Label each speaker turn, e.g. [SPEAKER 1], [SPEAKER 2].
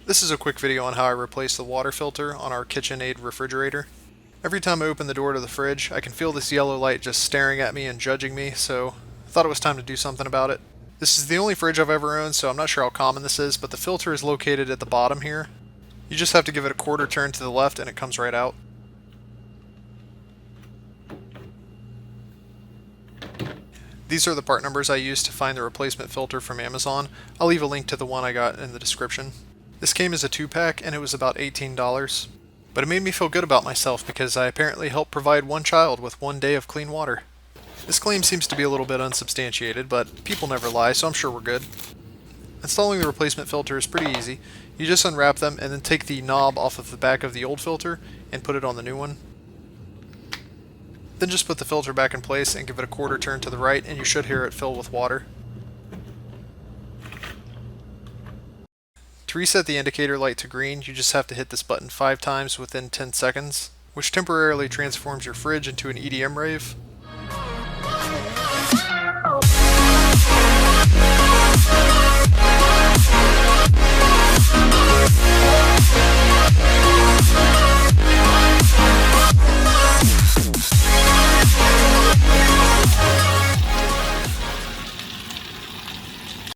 [SPEAKER 1] This is a quick video on how I replace the water filter on our Kitchenaid refrigerator. Every time I open the door to the fridge, I can feel this yellow light just staring at me and judging me, so I thought it was time to do something about it. This is the only fridge I've ever owned, so I'm not sure how common this is, but the filter is located at the bottom here. You just have to give it a quarter turn to the left and it comes right out. These are the part numbers I used to find the replacement filter from Amazon. I'll leave a link to the one I got in the description. This came as a 2-pack and it was about $18. But it made me feel good about myself because I apparently helped provide one child with 1 day of clean water. This claim seems to be a little bit unsubstantiated, but people never lie, so I'm sure we're good. Installing the replacement filter is pretty easy. You just unwrap them and then take the knob off of the back of the old filter and put it on the new one. Then just put the filter back in place and give it a quarter turn to the right and you should hear it fill with water. To reset the indicator light to green, you just have to hit this button 5 times within 10 seconds, which temporarily transforms your fridge into an EDM rave.